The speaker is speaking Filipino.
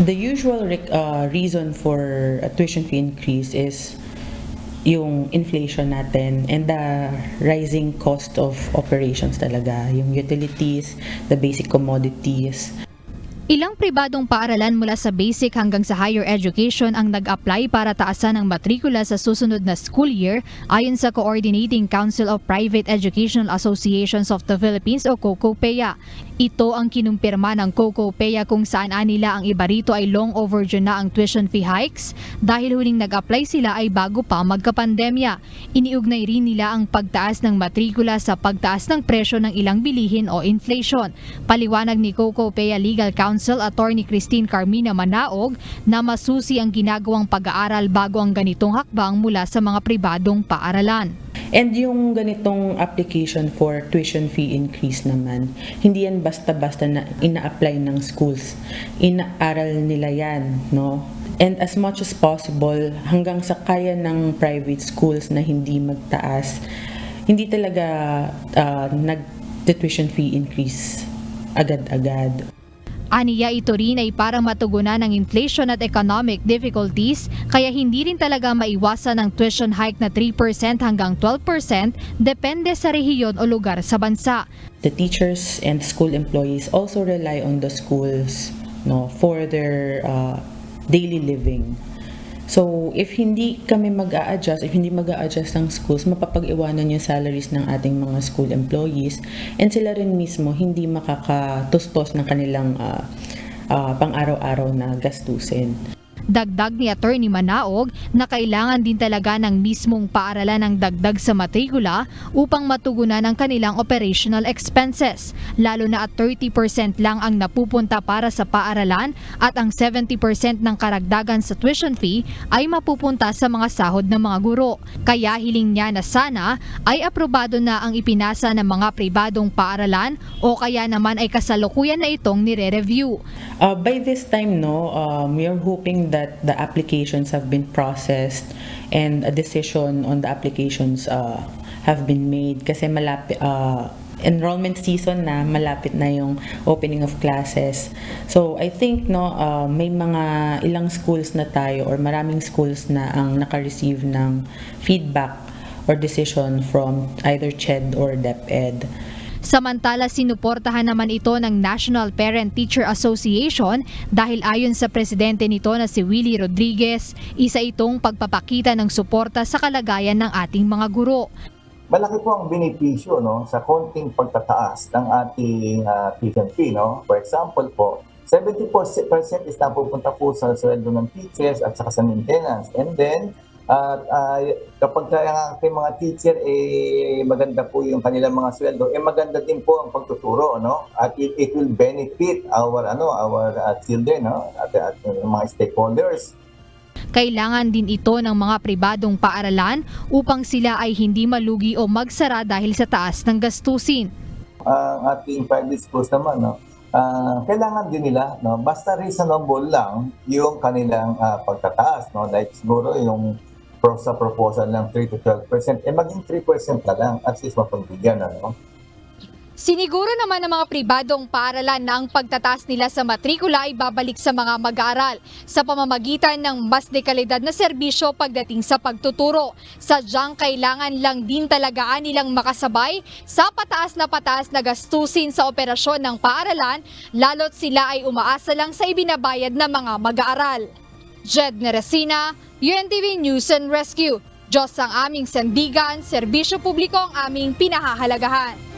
The usual reason for a tuition fee increase is yung inflation natin and the rising cost of operations talaga, yung utilities, the basic commodities. Ilang pribadong paaralan mula sa basic hanggang sa higher education ang nag-apply para taasan ang matrikula sa susunod na school year ayon sa Coordinating Council of Private Educational Associations of the Philippines o COCOPEA. Ito ang kinumpirma ng COCOPEA kung saan anila ang iba rito ay long overdue na ang tuition fee hikes dahil huling nag-apply sila ay bago pa magkapandemya. Iniugnay rin nila ang pagtaas ng matrikula sa pagtaas ng presyo ng ilang bilihin o inflation. Paliwanag ni COCOPEA Legal Counsel Attorney Christine Carmina Manaog na masusi ang ginagawang pag-aaral bago ang ganitong hakbang mula sa mga pribadong paaralan. And yung ganitong application for tuition fee increase naman, hindi yan basta-basta na ina-apply ng schools. Inaaral nila yan, no? And as much as possible, hanggang sa kaya ng private schools na hindi magtaas, hindi talaga nag-tuition fee increase agad-agad. Aniya ito rin ay para matugunan ng inflation at economic difficulties kaya hindi rin talaga maiwasan ang tuition hike na 3% hanggang 12% depende sa rehiyon o lugar sa bansa. The teachers and school employees also rely on the schools, no, for their daily living. So, if hindi kami if hindi mag-a-adjust ang schools, mapapag-iwanan yung salaries ng ating mga school employees and sila rin mismo hindi makakatustos ng kanilang pang-araw-araw na gastusin. Dagdag ni Attorney Manaog na kailangan din talaga ng mismong paaralan ng dagdag sa matrikula upang matugunan ang kanilang operational expenses, lalo na at 30% lang ang napupunta para sa paaralan at ang 70% ng karagdagan sa tuition fee ay mapupunta sa mga sahod ng mga guro. Kaya hiling niya na sana ay aprobado na ang ipinasa ng mga pribadong paaralan o kaya naman ay kasalukuyan na itong nire-review. By this time, we are hoping that the applications have been processed and a decision on the applications have been made kasi malapit enrollment season na, malapit na yung opening of classes. So I think may mga ilang schools na tayo or maraming schools na ang naka-receive ng feedback or decision from either CHED or DepEd. Samantala, sinuportahan naman ito ng National Parent-Teacher Association dahil ayon sa presidente nito na si Willie Rodriguez, isa itong pagpapakita ng suporta sa kalagayan ng ating mga guro. Malaki po ang benepisyo sa konting pagtataas ng ating tuition fee. For example po, 70% is napupunta po sa sweldo ng teachers at saka sa maintenance. And then, kapag ang ating mga teacher maganda po yung kanilang mga sweldo, maganda din po ang pagtuturo, at it will benefit our children, at mga stakeholders. Kailangan din ito ng mga pribadong paaralan upang sila ay hindi malugi o magsara dahil sa taas ng gastusin. Ang ating private schools naman, kailangan din nila, basta reasonable lang yung kanilang pagtataas, like siguro yung sa proposal ng 3 to 12%, maging 3% na lang, at least mapagbigyan. Siniguro naman ng mga pribadong paaralan na ang pagtataas nila sa matrikula ay babalik sa mga mag-aaral sa pamamagitan ng mas dekalidad na serbisyo pagdating sa pagtuturo. Sadyang kailangan lang din talagaan nilang makasabay sa pataas na gastusin sa operasyon ng paaralan, lalo't sila ay umaasa lang sa ibinabayad ng mga mag-aaral. Jed Neresina, UNTV News and Rescue. Diyos ang aming sandigan, serbisyo publiko ang aming pinahahalagahan.